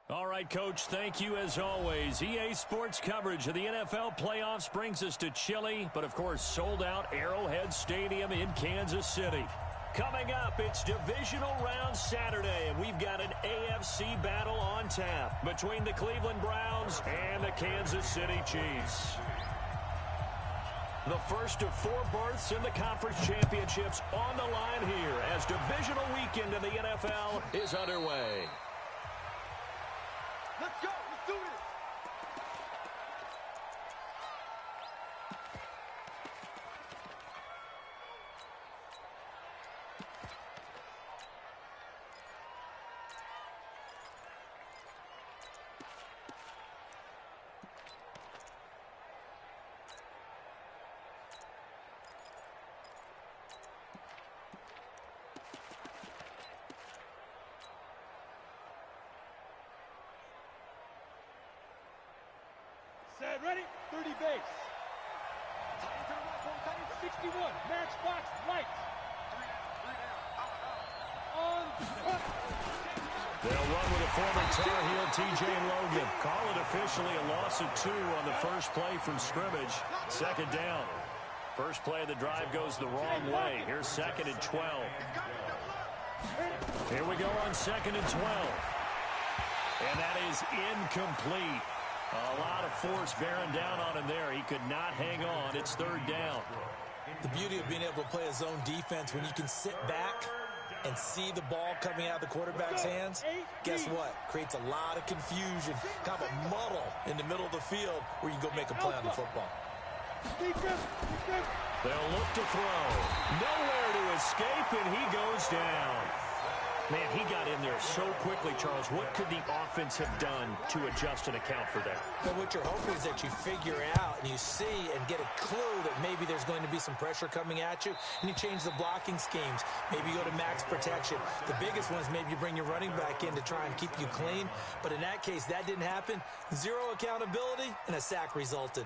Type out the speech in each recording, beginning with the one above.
All right, Coach, thank you as always. EA Sports coverage of the NFL playoffs brings us to chilly, but of course sold out Arrowhead Stadium in Kansas City. Coming up, it's Divisional Round Saturday, and we've got an AFC battle on tap between the Cleveland Browns and the Kansas City Chiefs. The first of 4 berths in the conference championships on the line here as divisional weekend in the NFL is underway. Let's go. Let's do this. Set, ready, 30 base. Tight to the right, ball, tight 61. Matchbox, lights. On. They'll run with a former Tar Heel, TJ Logan. Call it officially a loss of 2 on the first play from scrimmage. Second down. First play of the drive goes the wrong way. Here's 2nd and 12. Here we go on 2nd and 12. And that is incomplete. A lot of force bearing down on him there. He could not hang on. It's 3rd down. The beauty of being able to play a zone defense when you can sit back and see the ball coming out of the quarterback's hands, guess what? Creates a lot of confusion, kind of a muddle in the middle of the field where you can go make a play on the football. They'll look to throw. Nowhere to escape, and he goes down. Man, he got in there so quickly, Charles. What could the offense have done to adjust and account for that? But what you're hoping is that you figure out and you see and get a clue that maybe there's going to be some pressure coming at you, and you change the blocking schemes. Maybe you go to max protection. The biggest one is maybe you bring your running back in to try and keep you clean. But in that case, that didn't happen. 0 accountability, and a sack resulted.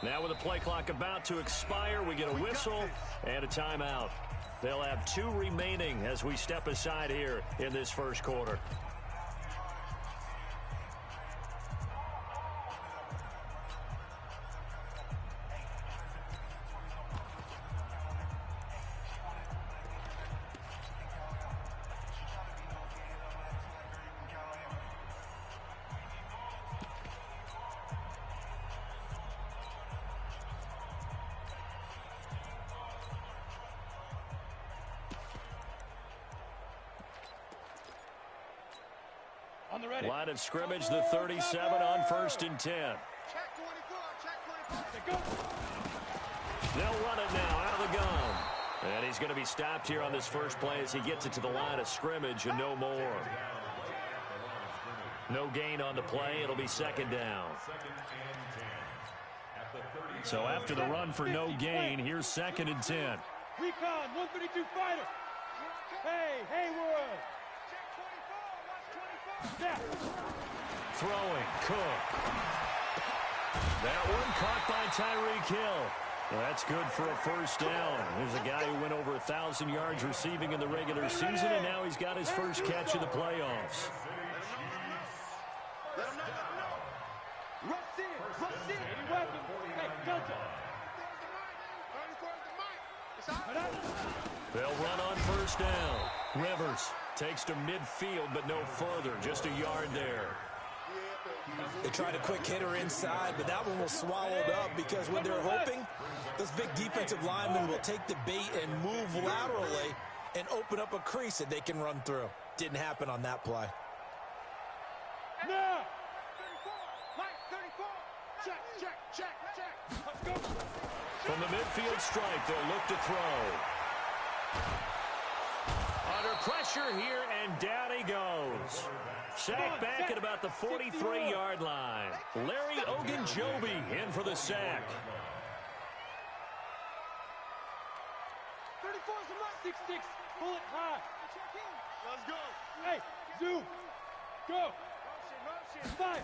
Now with the play clock about to expire, we get a whistle and a timeout. They'll have 2 remaining as we step aside here in this first quarter. Line of scrimmage, the 37 on 1st and 10. They'll run it now out of the gun. And he's going to be stopped here on this first play as he gets it to the line of scrimmage and no more. No gain on the play. It'll be 2nd down. So after the run for no gain, here's 2nd and 10. Recon, 132 fighter. Hey, Haywood. Throwing, Cook. That one caught by Tyreek Hill. Well, that's good for a first down. There's a guy who went over 1,000 yards receiving in the regular season, and now he's got his first catch of the playoffs. They'll run on 1st down. Rivers takes to midfield, but no further. Just a yard there. They tried a quick hitter inside, but that one was swallowed up because when they're hoping, those big defensive linemen will take the bait and move laterally and open up a crease that they can run through. Didn't happen on that play. No! 34! Check! Let's go! From the midfield stripe, they'll look to throw. A under pressure here, and down he goes. Sack back at about the 43-yard line. Larry Ogunjobi in for the sack. 6-6, pull it high. Let's go. Hey, zoom. Go. Motion. 5.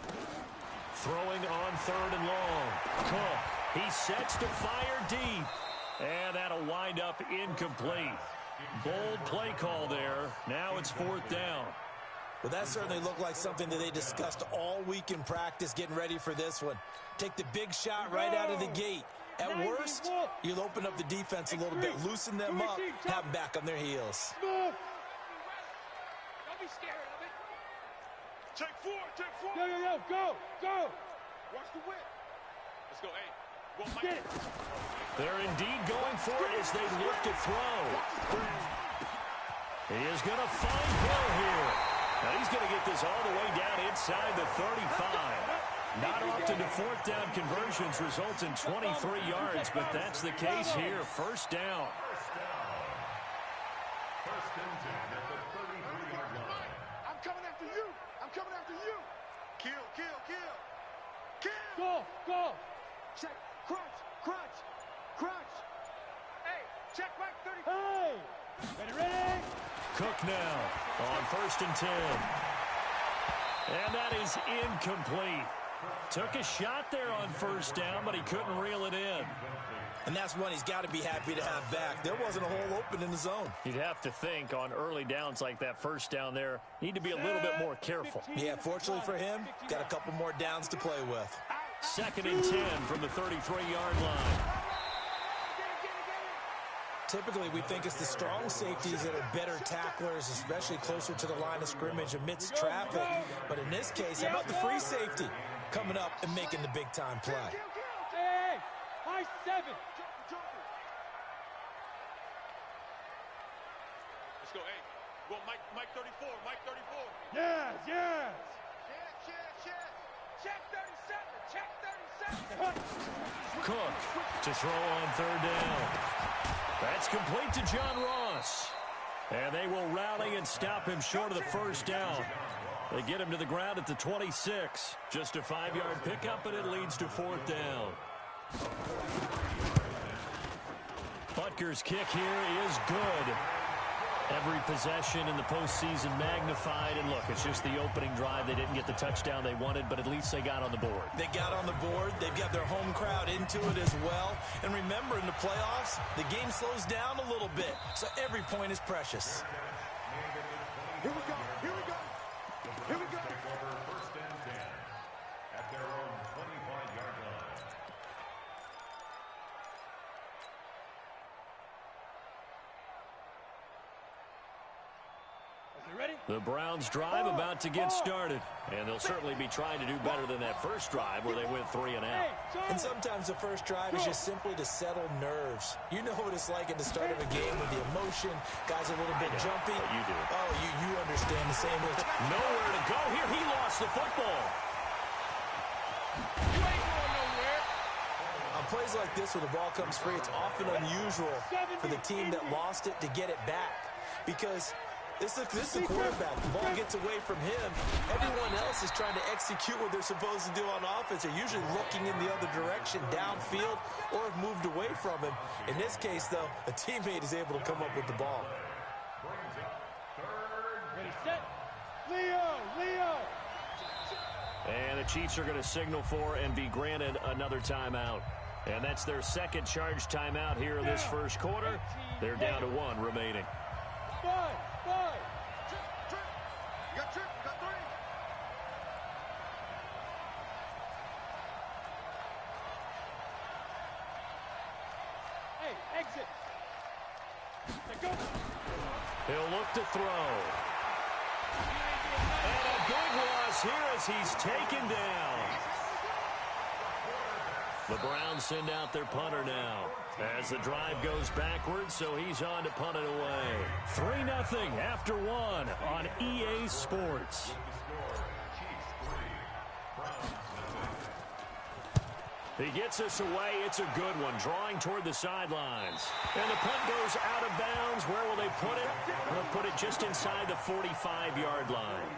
Throwing on 3rd and long. Cook. He sets to fire deep. And that'll wind up incomplete. Bold play call there. Now it's 4th down. Well, that certainly looked like something that they discussed all week in practice getting ready for this one. Take the big shot right out of the gate. At worst, you'll open up the defense a little bit, loosen them up, have them back on their heels. Don't be scared of it. Check 4, check 4. Yo, go. Watch the whip. Let's go, hey. Well, Mike. They're indeed going for it as they look to throw. He is going to find Hill here. Now he's going to get this all the way down inside the 35. Not often do 4th down conversions result in 23 yards, but that's the case here. 1st down. I'm coming after you. Kill. Go. Check. Crunch. Hey, check back 30. Hey. Ready. Cook now on 1st and 10. And that is incomplete. Took a shot there on 1st down, but he couldn't reel it in. And that's one he's got to be happy to have back. There wasn't a hole open in the zone. You'd have to think on early downs like that 1st down there, need to be a little bit more careful. Yeah, fortunately for him, got a couple more downs to play with. 2nd and 10 from the 33-yard line. Typically, we think it's the strong safeties that are better tacklers, especially closer to the line of scrimmage amidst traffic. But in this case, how about the free safety coming up and making the big-time play? Hey, high 7. Let's go, hey. Well, Mike 34, Mike 34. Yes. Check 37. Cook to throw on 3rd down. That's complete to John Ross. And they will rally and stop him short of the 1st down. They get him to the ground at the 26. Just a 5-yard pickup, and it leads to 4th down. Butker's kick here is good. Every possession in the postseason magnified. And look, it's just the opening drive. They didn't get the touchdown they wanted, but at least they got on the board. They got on the board. They've got their home crowd into it as well. And remember, in the playoffs, the game slows down a little bit. So every point is precious. Here we go. 1st and 10 at their own 25-yard line. The Browns drive about to get started, and they'll certainly be trying to do better than that 1st drive where they went 3 and out. And sometimes the 1st drive is just simply to settle nerves. You know what it's like at the start of a game with the emotion, guys a little bit jumpy. You do. Oh, you understand the same way. Nowhere to go here. He lost the football. You ain't going nowhere. On plays like this where the ball comes free, it's often unusual for the team that lost it to get it back because this is the quarterback. The ball gets away from him. Everyone else is trying to execute what they're supposed to do on offense. They're usually looking in the other direction, downfield, or have moved away from him. In this case, though, a teammate is able to come up with the ball. Ready, set. Leo. And the Chiefs are going to signal for and be granted another timeout. And that's their 2nd charge timeout here in this 1st quarter. They're down to 1 remaining. 5. Trip. You got 3. Hey, exit. Go. He'll look to throw. And a big loss here as he's taken down. The Browns send out their punter now as the drive goes backwards, so he's on to punt it away. 3-0 after 1 on EA Sports. He gets us away. It's a good one, drawing toward the sidelines. And the punt goes out of bounds. Where will they put it? They'll put it just inside the 45-yard line.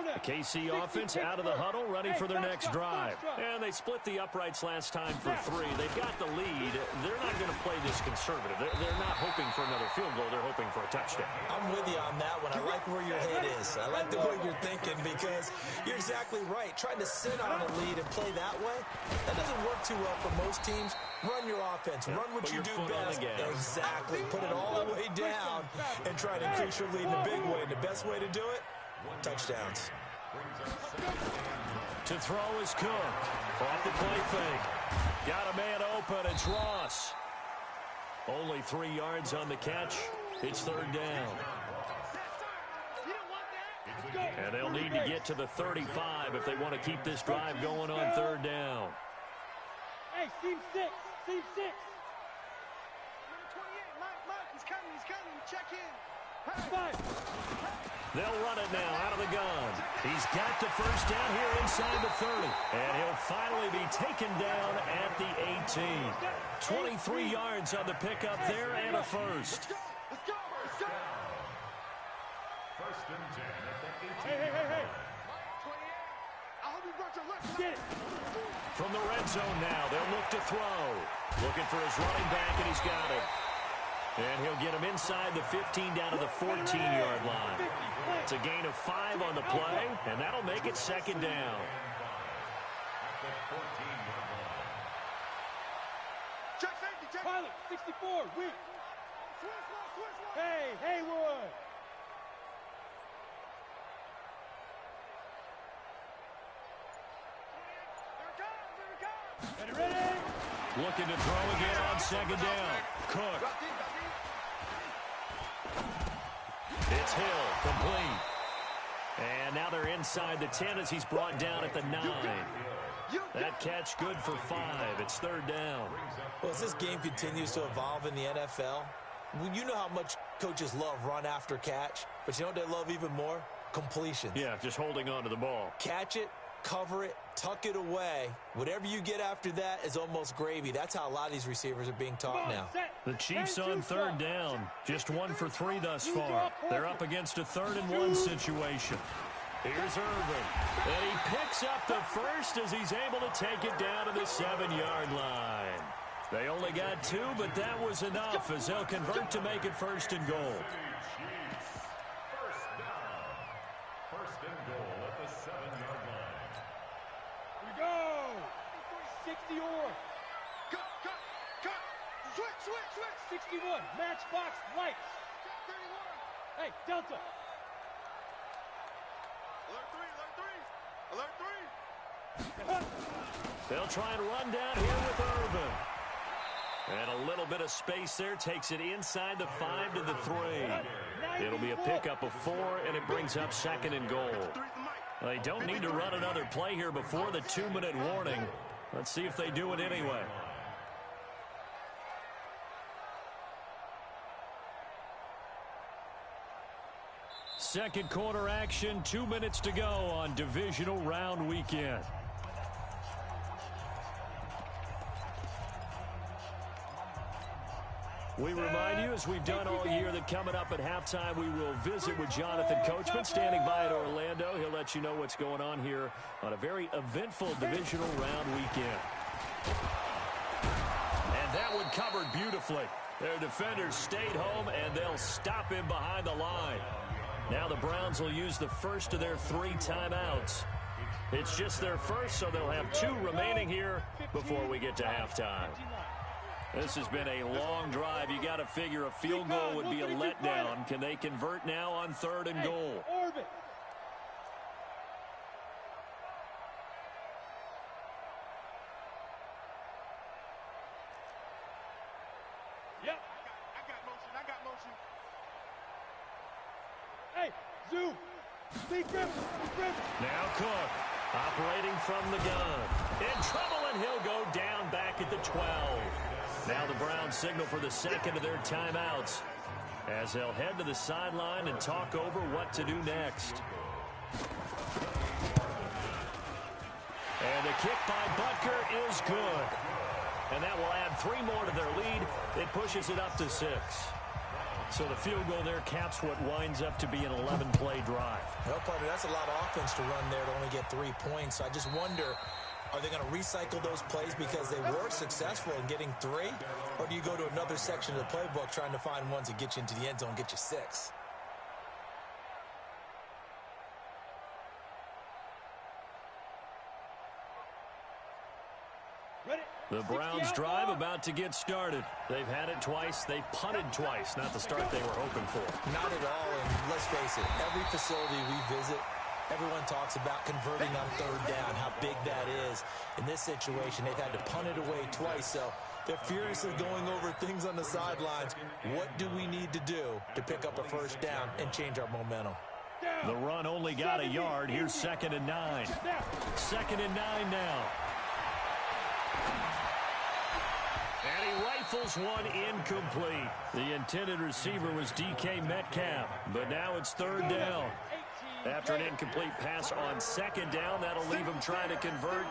The KC offense out of the huddle, ready for their next drive. And they split the uprights last time for 3. They've got the lead. They're not going to play this conservative. They're not hoping for another field goal. They're hoping for a touchdown. I'm with you on that one. I like where your head is. I like the way you're thinking because you're exactly right. Trying to sit on a lead and play that way, that doesn't work too well for most teams. Run your offense. Run what you do best. Exactly. Put it all the way down and try to increase your lead in a big way. And the best way to do it, touchdowns. To throw is Cook. Off the play fake. Got a man open. It's Ross. Only 3 yards on the catch. It's 3rd down. And they'll need to get to the 35 if they want to keep this drive going on 3rd down. Hey, team 6. Team 6. Number 28, Mike, he's coming, check in. 5. They'll run it now out of the gun. He's got the 1st down here inside the 30. And he'll finally be taken down at the 18. 23 yards on the pickup there and a 1st. Let's go. 1st and 10 at the 18. Hey. 28. I hope you brought your left. Get it. From the red zone now, they'll look to throw. Looking for his running back, and he's got it. And he'll get him inside the 15 down to the 14-yard line. It's a gain of 5 on the play, and that'll make it 2nd down. Check safety, check. Pilot, 64, weak. Switch. Hey, Haywood. Here it comes. Ready? Looking to throw again on 2nd down. Cook. It's Hill, complete. And now they're inside the 10 as he's brought down at the 9. That catch good for 5. It's 3rd down. Well, as this game continues to evolve in the NFL, you know how much coaches love run after catch, but you know what they love even more? Completions. Yeah, just holding on to the ball. Catch it, cover it, tuck it away. Whatever you get after that is almost gravy. That's how a lot of these receivers are being taught now. The Chiefs on 3rd down. Just 1 for 3 thus far. They're up against a 3rd and 1 situation. Here's Irvin. And he picks up the 1st as he's able to take it down to the 7-yard line. They only got 2, but that was enough as they'll convert to make it 1st and goal. 1st and goal at the 7-yard line. We go. 60 or. Cut. Switch. 61, matchbox lights. 31. Hey, Delta. Alert 3. They'll try and run down here with Irvin. And a little bit of space there takes it inside the 5 to the 3. It'll be a pickup of 4, and it brings up 2nd and goal. They don't need to run another play here before the 2-minute warning. Let's see if they do it anyway. Second quarter action, 2 minutes to go on divisional round weekend. We remind you, as we've done all year, that coming up at halftime, we will visit with Jonathan Coachman, standing by at Orlando. He'll let you know what's going on here on a very eventful divisional round weekend. And that one covered beautifully. Their defenders stayed home, and they'll stop him behind the line. Now the Browns will use the 1st of their 3 timeouts. It's just their 1st, so they'll have 2 remaining here before we get to halftime. This has been a long drive. You got to figure a field goal would be a letdown. Can they convert now on 3rd and goal? Orbit. Yep. I got motion. Hey, zoom. Speed grip. Now Cook, operating from the gun. In trouble, and he'll go down back at the 12. Now the Browns signal for the 2nd of their timeouts. as they'll head to the sideline and talk over what to do next. And the kick by Butker is good. And that will add 3 more to their lead. It pushes it up to 6. So the field goal there caps what winds up to be an 11-play drive. Well, partner, that's a lot of offense to run there to only get 3 points. I just wonder, are they going to recycle those plays because they were successful in getting 3? Or do you go to another section of the playbook trying to find ones that get you into the end zone and get you 6? The Browns drive about to get started. They've had it twice. They've punted twice. Not the start they were hoping for. Not at all, and let's face it, every facility we visit, everyone talks about converting on 3rd down, how big that is. In this situation, they've had to punt it away twice, so they're furiously going over things on the sidelines. What do we need to do to pick up a 1st down and change our momentum? The run only got a yard. Here's 2nd and 9. 2nd and 9 now. And he rifles one incomplete. The intended receiver was DK Metcalf, but now it's 3rd down. After an incomplete pass on 2nd down, that'll leave him trying to convert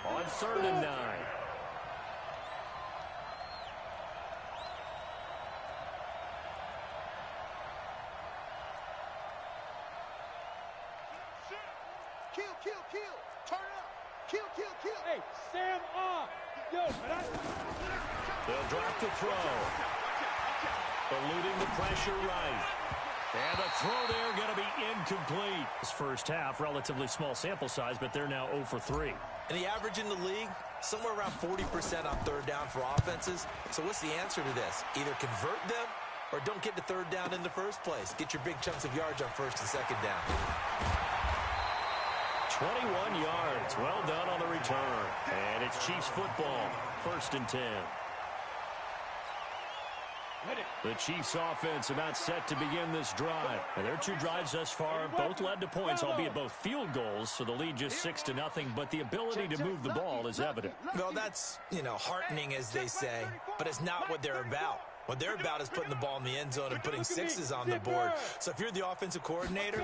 on 3rd and 9. Kill. Turn up. Kill. Hey, Sam off. Yo, They'll drop the throw. Eluding the pressure right. And the throw there going to be incomplete. This first half, relatively small sample size, but they're now 0 for 3. And the average in the league, somewhere around 40% on 3rd down for offenses. So what's the answer to this? Either convert them or don't get to 3rd down in the first place. Get your big chunks of yards on 1st and 2nd down. 21 yards. Well done on the return. And it's Chiefs football. 1st and 10. The Chiefs offense about set to begin this drive. And their 2 drives thus far both led to points, albeit both field goals, so the lead just 6-0, but the ability to move the ball is evident. Well, that's, heartening, as they say, but it's not what they're about. What they're about is putting the ball in the end zone and putting 6s on the board. So if you're the offensive coordinator,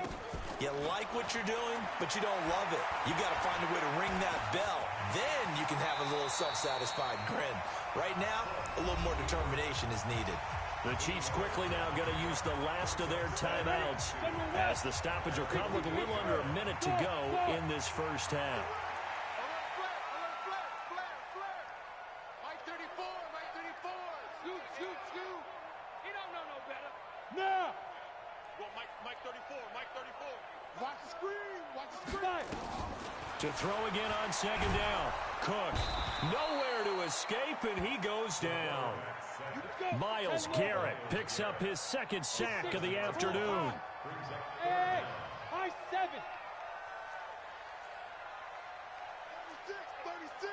you like what you're doing, but you don't love it. You got to find a way to ring that bell. Then you can have a little self-satisfied grin. Right now, a little more determination is needed. The Chiefs quickly now going to use the last of their timeouts, as the stoppage will come with a little under a minute to go in this first half. Mike 34. Scoot. He don't know no better. No! Well, Mike 34. Watch the screen. To throw again on 2nd down. Cook, nowhere to escape, and he goes down. Myles Garrett picks up his 2nd sack of the afternoon. Hey, high 7. 36.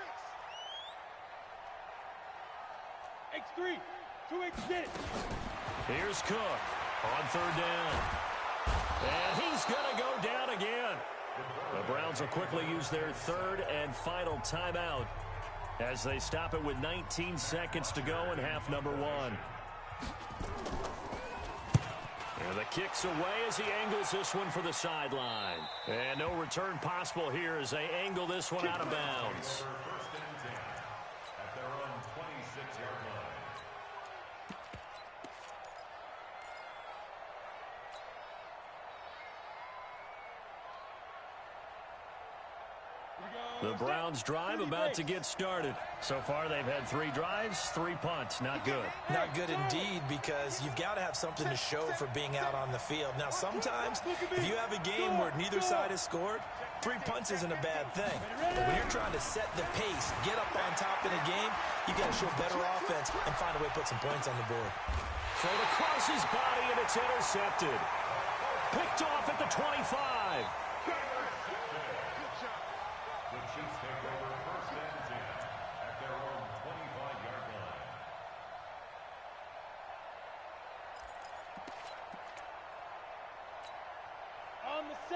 X3. 2X, get it. Here's Cook on 3rd down. And he's going to go down again. The Browns will quickly use their 3rd and final timeout as they stop it with 19 seconds to go in half number 1. And the kick's away as he angles this one for the sideline. And no return possible here as they angle this one out of bounds. At their own 26-yard line. The Browns drive about to get started. So far, they've had 3 drives, 3 punts. Not good. Not good indeed, because you've got to have something to show for being out on the field. Now, sometimes, if you have a game where neither side has scored, 3 punts isn't a bad thing. But when you're trying to set the pace, get up on top in a game, you got to show better offense and find a way to put some points on the board. Thrown across his body, and it's intercepted. Picked off at the 25. The Chiefs take over 1st and 10 at their own 25-yard line.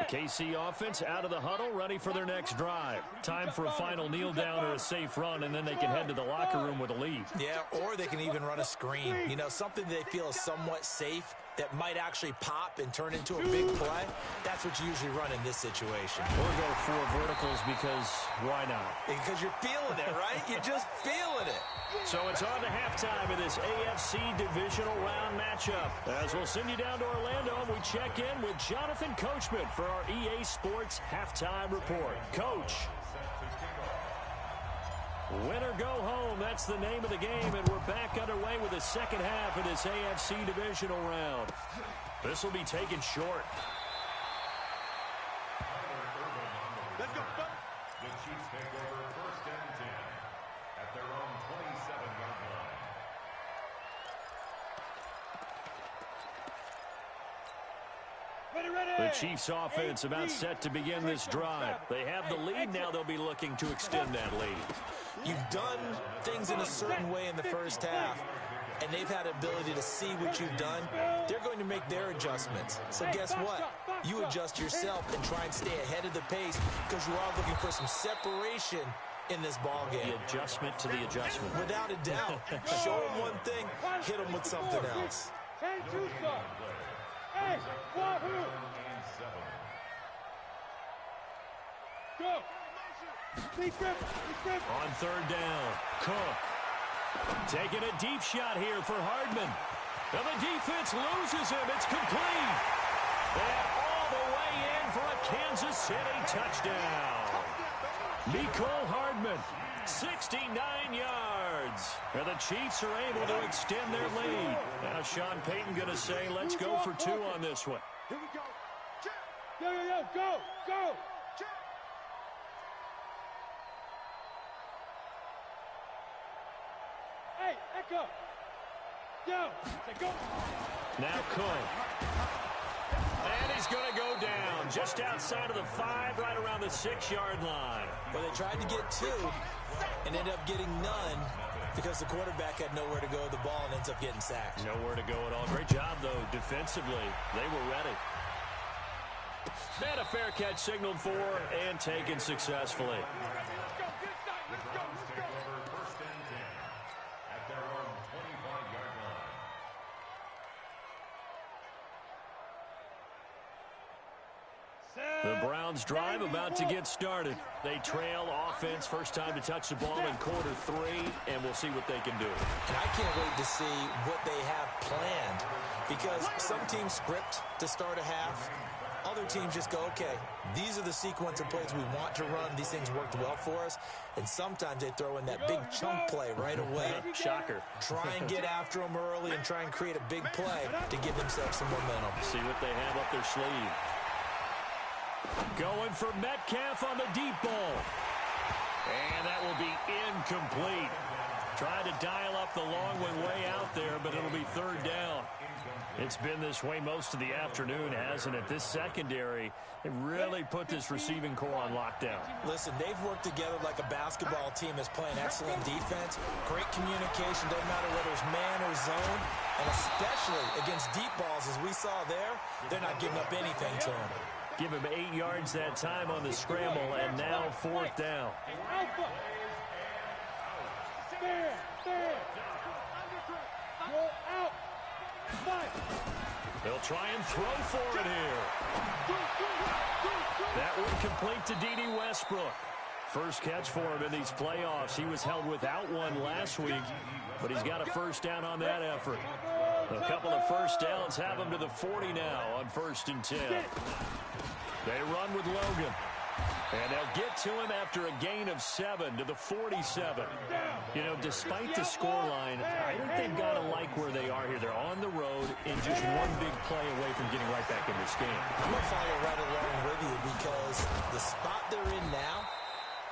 KC offense out of the huddle, ready for their next drive. Time for a final kneel down or a safe run, and then they can head to the locker room with a lead. Yeah, or they can even run a screen. Something they feel is somewhat safe that might actually pop and turn into a big play, that's what you usually run in this situation. Or go 4 verticals because why not? Because you're feeling it, right? You're just feeling it. So it's on to halftime of this AFC divisional round matchup. As we'll send you down to Orlando, and we check in with Jonathan Coachman for our EA Sports halftime report. Coach. Win or go home, that's the name of the game, and we're back underway with the second half of this AFC divisional round. This will be taken short. Let's go. The Chiefs take over 1st and 10 at their own 27-yard line. Ready. The Chiefs offense about set to begin this drive. They have the lead, now they'll be looking to extend that lead. You've done things in a certain way in the first half, and they've had the ability to see what you've done. They're going to make their adjustments. So guess what? You adjust yourself and try and stay ahead of the pace because you are looking for some separation in this ball game. The adjustment to the adjustment. Without a doubt. Show them one thing, hit them with something else. 10-2, son. Hey, Wahoo! Go. Deep grip. On 3rd down, Cook. Taking a deep shot here for Hardman. And the defense loses him. It's complete. And all the way in for a Kansas City touchdown. Nicole Hardman, 69 yards. And the Chiefs are able to extend their lead. Now Sean Payton going to say, let's go for 2 on this one. Here we go. Go. Hey, Echo. Yo, go. Now Cook. And he's going to go down just outside of the 5, right around the 6-yard line. Well, they tried to get 2 and ended up getting none because the quarterback had nowhere to go with the ball and ends up getting sacked. Nowhere to go at all. Great job, though, defensively. They were ready. And a fair catch signaled for and taken successfully. Let's go. Take over 1st and 10 at their own 25-yard line. The Browns drive about to get started. They trail offense, first time to touch the ball in quarter 3, and we'll see what they can do. And I can't wait to see what they have planned because some teams script to start a half. Other teams just go, okay, these are the sequence of plays we want to run. These things worked well for us. And sometimes they throw in that big chunk play right away. Shocker. Try and get after them early and try and create a big play to give themselves some momentum. See what they have up their sleeve. Going for Metcalf on the deep ball. And that will be incomplete. Trying to dial up the long one way out there, but it'll be 3rd down. It's been this way most of the afternoon, hasn't it? This secondary, they really put this receiving core on lockdown. Listen, they've worked together like a basketball team that's playing excellent defense. Great communication, doesn't matter whether it's man or zone. And especially against deep balls, as we saw there, they're not giving up anything to them. Give him 8 yards that time on the scramble, and now 4th down. Alpha. There. Go out. They'll try and throw for it here. That one complete to D.D. Westbrook. First catch for him in these playoffs. He was held without one last week, but he's got a first down on that effort. A couple of first downs have him to the 40 now on 1st and 10. They run with Logan. And they'll get to him after a gain of 7 to the 47. You know, despite the scoreline, I think they've got to like where they are here. They're on the road and just one big play away from getting right back in this game. I'm going to follow right along with you because the spot they're in now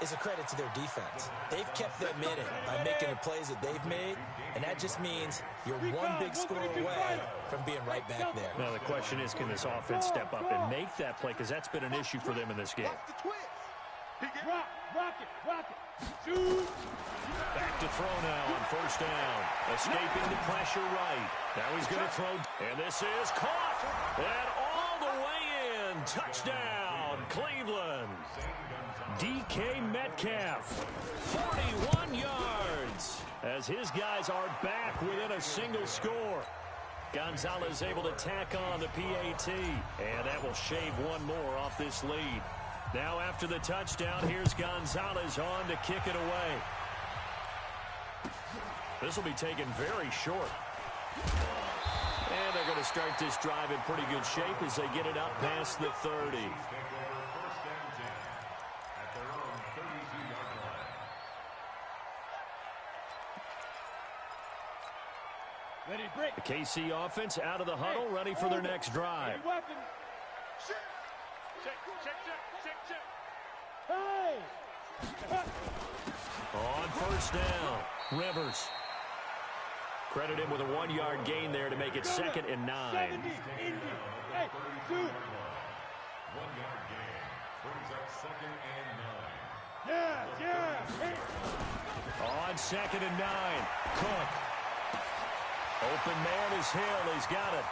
is a credit to their defense. They've kept them in it by making the plays that they've made, and that just means you're one big score away from being right back there. Now, the question is, can this offense step up and make that play? Because that's been an issue for them in this game. Rock it. Shoot. Back to throw now on 1st down. Escaping the pressure right. Now he's going to throw. And this is caught. And all the way in. Touchdown, Cleveland. DK Metcalf, 41 yards, as his guys are back within a single score. Gonzalez able to tack on the PAT, and that will shave one more off this lead. Now after the touchdown, here's Gonzalez on to kick it away. This will be taken very short. And they're going to start this drive in pretty good shape as they get it up past the 30. Ready, break. The KC offense out of the huddle, ready for their next drive. Check, check, check, check, check. Hey! On first down, Rivers. Credit him with a 1-yard gain there to make it 2nd and 9. 70, Indy. Hey, 2. 1-yard gain brings up 2nd and 9. Yeah. Hey. On 2nd and 9, Cook. Open man is Hill. He's got it.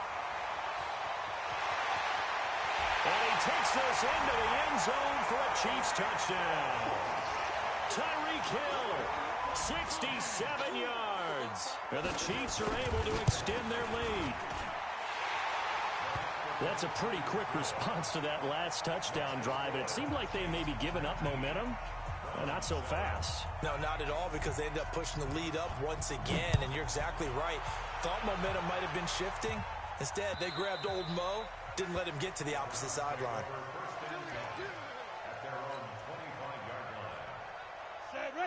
And he takes this into the end zone for a Chiefs touchdown. Tyreek Hill, 67 yards. And the Chiefs are able to extend their lead. That's a pretty quick response to that last touchdown drive. And it seemed like they may be giving up momentum. Not so fast. No, not at all, because they ended up pushing the lead up once again, and you're exactly right. Thought momentum might have been shifting. Instead, they grabbed old Mo, didn't let him get to the opposite sideline.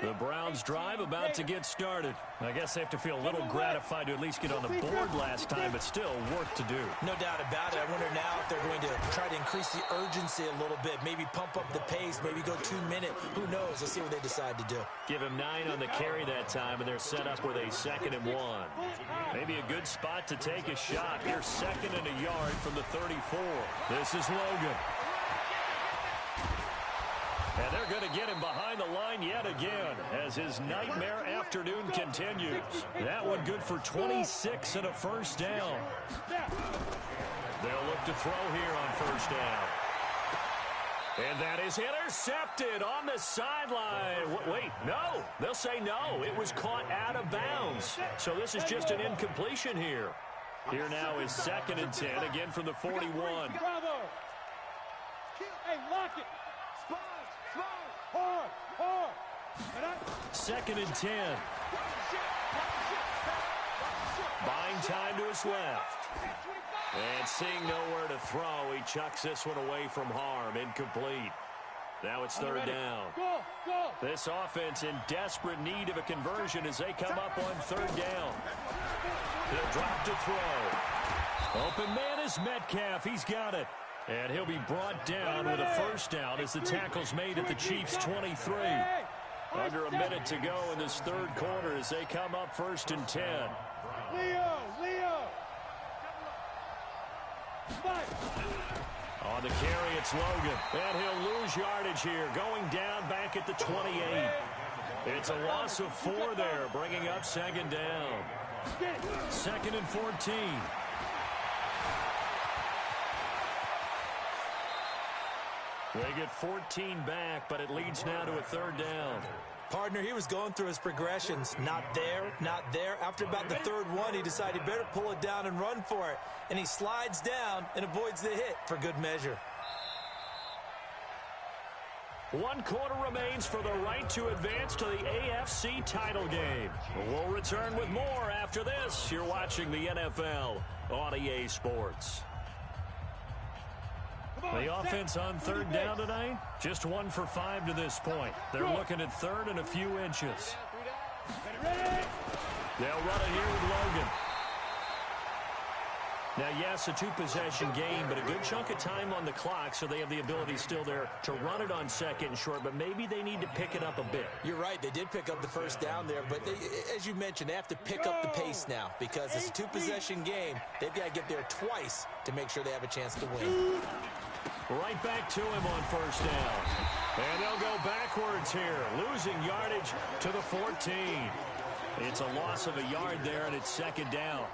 The Browns drive about to get started. I guess they have to feel a little gratified to at least get on the board last time, but still work to do. No doubt about it. I wonder now if they're going to try to increase the urgency a little bit, maybe pump up the pace, maybe go 2-minute. Who knows? Let's see what they decide to do. Give him 9 on the carry that time, and they're set up with a 2nd and 1. Maybe a good spot to take a shot. Here, 2nd and a yard from the 34. This is Logan. And they're going to get him behind the line yet again as his nightmare afternoon continues. That one good for 26 and a first down. They'll look to throw here on first down. And that is intercepted on the sideline. Wait, no. They'll say no. It was caught out of bounds. So this is just an incompletion here. Here now is 2nd and 10, again from the 41. Bravo! Hey, lock it! Hard! 2nd and 10. Buying time to his left. And seeing nowhere to throw, he chucks this one away from harm. Incomplete. Now it's 3rd down. Go! This offense in desperate need of a conversion as they come up on 3rd down. He'll drop to throw. Open man is Metcalf. He's got it. And he'll be brought down with a first down as the tackle's made at the Chiefs' 23. Under a minute to go in this 3rd quarter as they come up 1st and 10. Leo! Fight! On the carry, it's Logan. And he'll lose yardage here, going down back at the 28. It's a loss of 4 there, bringing up 2nd down. 2nd and 14. They get 14 back, but it leads now to a 3rd down. Partner, he was going through his progressions. Not there, not there. After about the 3rd one, he decided he better pull it down and run for it. And he slides down and avoids the hit for good measure. 1 quarter remains for the right to advance to the AFC title game. We'll return with more after this. You're watching the NFL on EA Sports. The offense on 3rd down tonight, just 1 for 5 to this point. They're looking at 3rd and a few inches. They'll run it here with Logan. Now, yes, a 2-possession game, but a good chunk of time on the clock, so they have the ability still there to run it on 2nd and short, but maybe they need to pick it up a bit. You're right. They did pick up the first down there, but they, as you mentioned, they have to pick up the pace now because it's a 2-possession game. They've got to get there twice to make sure they have a chance to win. Right back to him on first down. And they'll go backwards here, losing yardage to the 14. It's a loss of a yard there, and it's second down.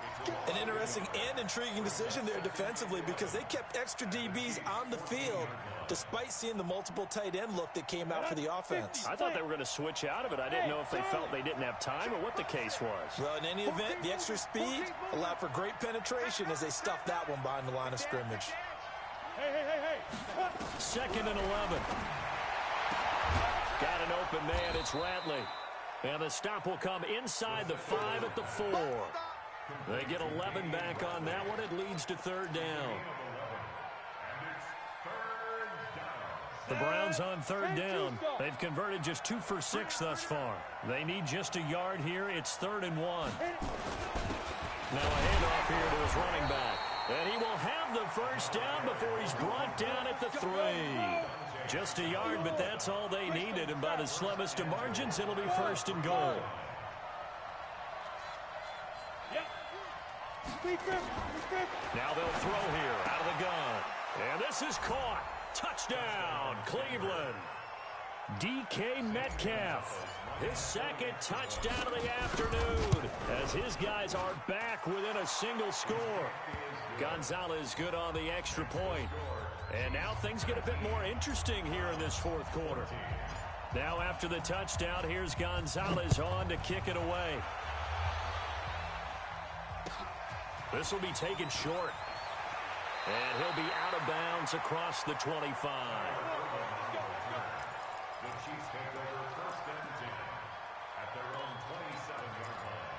An interesting and intriguing decision there defensively because they kept extra DBs on the field despite seeing the multiple tight end look that came out for the offense. I thought they were going to switch out of it. I didn't know if they felt they didn't have time or what the case was. Well, in any event, the extra speed allowed for great penetration as they stuffed that one behind the line of scrimmage. Hey. Second and 11. Got an open man. It's Ratley. And the stop will come inside the 5 at the 4. They get 11 back on that one. It leads to third down. The Browns on third down. They've converted just 2 for 6 thus far. They need just a yard here. It's 3rd and 1. Now a handoff here to his running back. And he will have the first down before he's brought down at the 3. Just a yard, but that's all they needed. And by the slimmest of margins, it'll be 1st and goal. Now they'll throw here out of the gun. And this is caught. Touchdown, Cleveland. DK Metcalf. His second touchdown of the afternoon as his guys are back within a single score. Gonzalez good on the extra point. And now things get a bit more interesting here in this 4th quarter. Now after the touchdown, here's Gonzalez on to kick it away. This will be taken short. And he'll be out of bounds across the 25. The Chiefs take over 1st and 10 at their own 27-yard line.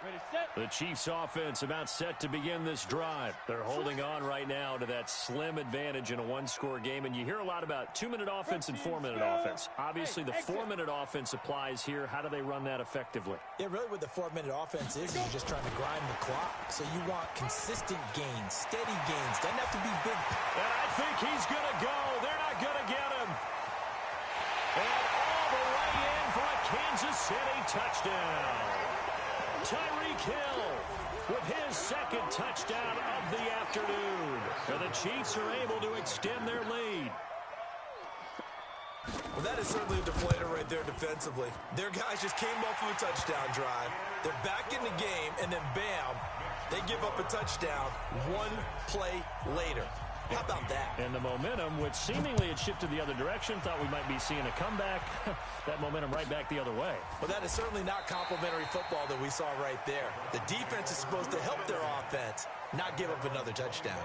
Ready, set. The Chiefs offense about set to begin this drive. They're holding on right now to that slim advantage in a 1-score game. And you hear a lot about 2-minute offense and 4-minute offense. Obviously, the 4-minute offense applies here. How do they run that effectively? Yeah, really what the 4-minute offense is you're just trying to grind the clock. So you want consistent gains, steady gains. Doesn't have to be big. And I think he's going to go. They're not going to get him. And all the way in for a Kansas City touchdown. Tyreek Hill with his second touchdown of the afternoon. And the Chiefs are able to extend their lead. Well, that is certainly a deflator right there defensively. Their guys just came off of a touchdown drive. They're back in the game, and then bam, they give up a touchdown 1 play later. How about that? And the momentum, which seemingly had shifted the other direction, thought we might be seeing a comeback. That momentum right back the other way. Well, that is certainly not complimentary football that we saw right there. The defense is supposed to help their offense, not give up another touchdown.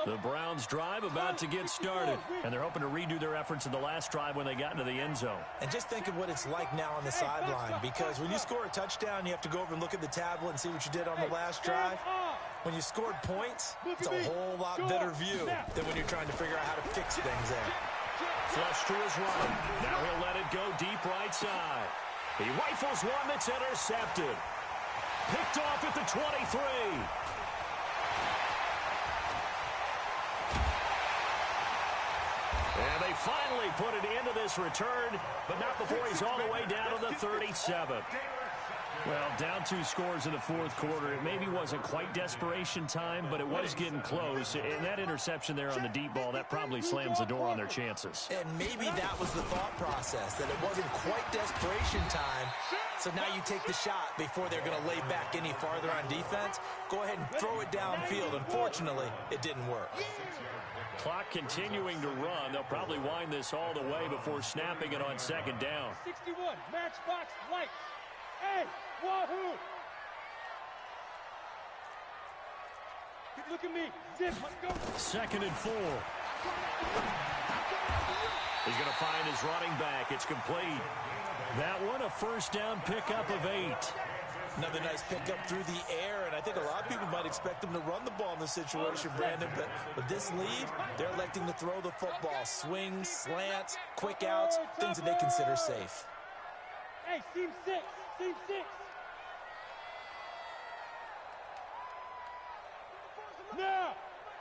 The Browns drive about to get started, and they're hoping to redo their efforts in the last drive when they got into the end zone. And just think of what it's like now on the sideline, because when you score a touchdown, you have to go over and look at the tablet and see what you did on the last drive. When you scored points, it's a whole lot better view than when you're trying to figure out how to fix things there. Flush to his right. Now he'll let it go deep right side. He rifles one that's intercepted. Picked off at the 23. And they finally put it into this return, but not before he's all the way down to the 37. Well, down 2 scores in the 4th quarter. It maybe wasn't quite desperation time, but it was getting close. And that interception there on the deep ball, that probably slams the door on their chances. And maybe that was the thought process, that it wasn't quite desperation time. So now you take the shot before they're going to lay back any farther on defense. Go ahead and throw it downfield. Unfortunately, it didn't work. Clock continuing to run. They'll probably wind this all the way before snapping it on second down. 61, matchbox light. Hey, wahoo! Look at me. Zip, let's go. 2nd and 4. He's going to find his running back. It's complete. That one, a first down pickup of 8. Another nice pickup through the air, and I think a lot of people might expect them to run the ball in this situation, Brandon, but with this lead, they're electing to throw the football. Swings, slants, quick outs, things that they consider safe. Hey, team 6, team 6. Now!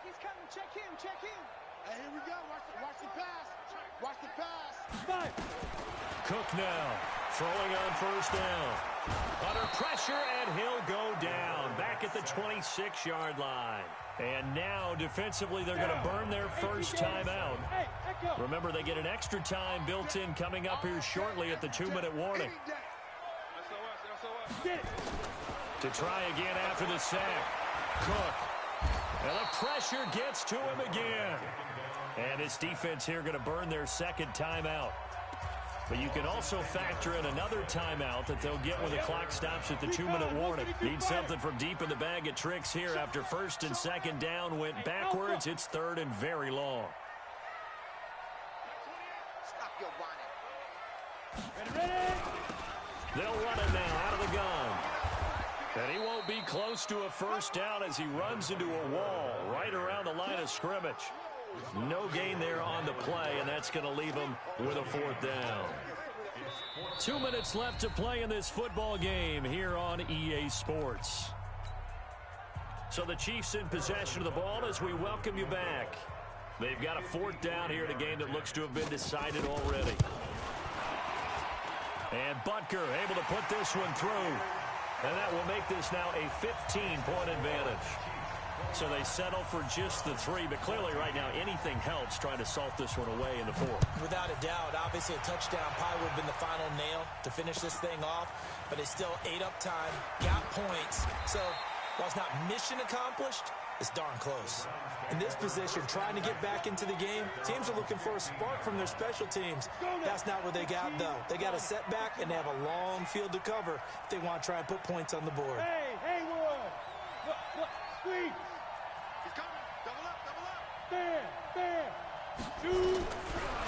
He's coming, check him. Hey, here we go, watch the pass. Watch the pass. 5. Cook now, throwing on first down. Under pressure, and he'll go down. Back at the 26-yard line. And now, defensively, they're going to burn their first timeout. Remember, they get an extra time built in coming up here shortly at the 2-minute warning. To try again after the sack. Cook. And the pressure gets to him again. And this defense here going to burn their second timeout. But you can also factor in another timeout that they'll get when the clock stops at the 2-minute warning. Need something from deep in the bag of tricks here after first and second down went backwards. It's third and very long. Stop your whining. They'll run it now out of the gun. And he won't be close to a first down as he runs into a wall right around the line of scrimmage. No gain there on the play, and that's going to leave him with a fourth down. 2 minutes left to play in this football game here on EA Sports. So the Chiefs in possession of the ball as we welcome you back. They've got a fourth down here in a game that looks to have been decided already. And Butker able to put this one through. And that will make this now a 15-point advantage. So they settle for just the 3, but clearly right now anything helps trying to salt this one away in the 4th. Without a doubt, obviously a touchdown probably would have been the final nail to finish this thing off, but it's still ate up time, got points. So while it's not mission accomplished, it's darn close. In this position, trying to get back into the game, teams are looking for a spark from their special teams. That's not what they got, though. They got a setback, and they have a long field to cover if they want to try and put points on the board. Hey, Haywood! Look, squeeze! Bam! 2.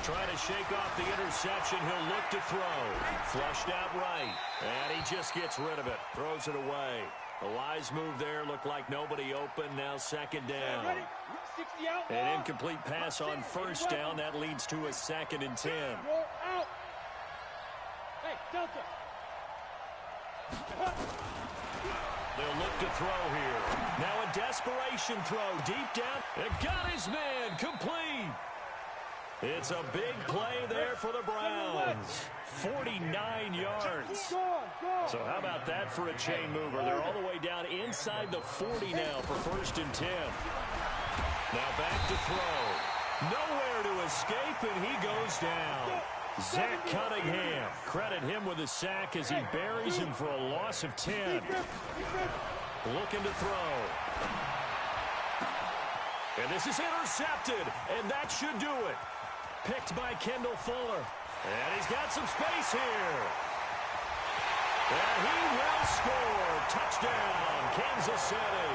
Trying to shake off the interception. He'll look to throw. Flushed out right. And he just gets rid of it. Throws it away. A wise move there. Looked like nobody open. Now second down. An incomplete pass on first down. That leads to a 2nd and 10. Roll out. Hey, Delta. They'll look to throw here. Now a desperation throw deep down. It got his man complete. It's a big play there for the Browns. 49 yards. So how about that for a chain mover? They're all the way down inside the 40 now for 1st and 10. Now back to throw. Nowhere to escape, and he goes down. Zach Cunningham, credit him with a sack as he buries him for a loss of 10. Looking to throw. And this is intercepted, and that should do it. Picked by Kendall Fuller. And he's got some space here. And he will score. Touchdown, Kansas City.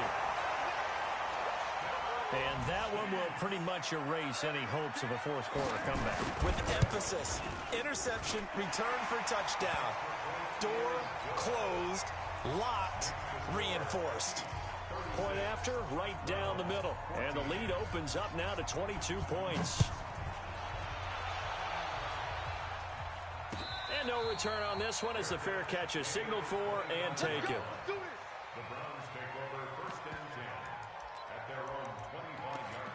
And that one will pretty much erase any hopes of a fourth quarter comeback. With emphasis, interception, return for touchdown. Door closed, locked, reinforced. Point after, right down the middle. And the lead opens up now to 22 points. And no return on this one as the fair catch is signaled for and taken. The Browns take over 1st and 10 at their own 25-yard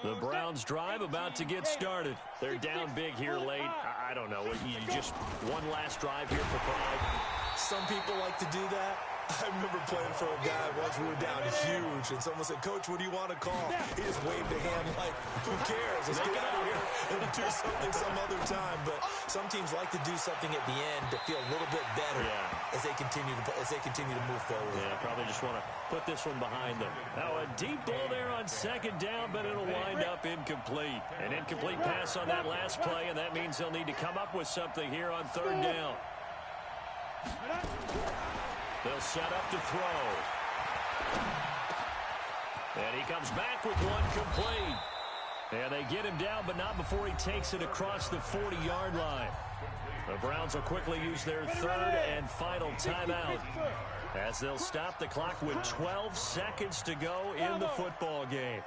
line. The Browns drive about to get started. They're down big here late. I don't know. You just one last drive here for pride. Some people like to do that. I remember playing for a guy once. We were down huge, and someone said, "Coach, what do you want to call?" He just waved a hand like, "Who cares? Let's get out of here and do something some other time." But some teams like to do something at the end to feel a little bit better as they continue to move forward. Yeah, probably just want to put this one behind them. Now a deep ball there on second down, but it'll wind up incomplete. An incomplete pass on that last play, and that means they'll need to come up with something here on third down. They'll set up to throw. And he comes back with one complete. And they get him down, but not before he takes it across the 40-yard line. The Browns will quickly use their third and final timeout as they'll stop the clock with 12 seconds to go in the football game.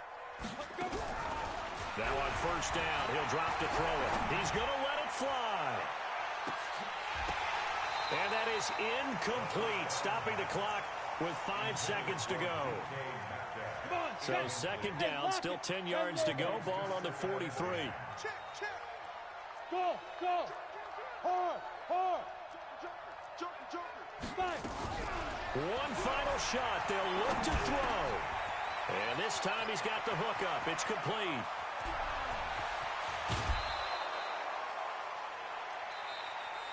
Now on first down, he'll drop to throw it. He's going to let it fly. And that is incomplete, stopping the clock with 5 seconds to go. So second down, still 10 yards to go. Ball on the 43. Go, go. Hard, hard. One final shot. They'll look to throw. And this time he's got the hook up. It's complete.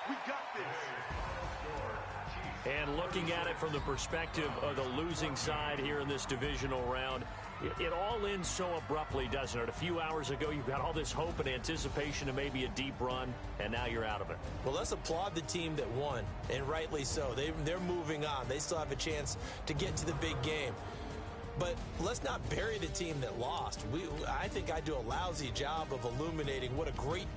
We got this. And looking at it from the perspective of the losing side here in this divisional round, it all ends so abruptly, doesn't it? A few hours ago, you've got all this hope and anticipation of maybe a deep run, and now you're out of it. Well, let's applaud the team that won, and rightly so. They're moving on. They still have a chance to get to the big game. But let's not bury the team that lost. I think I do a lousy job of illuminating what a great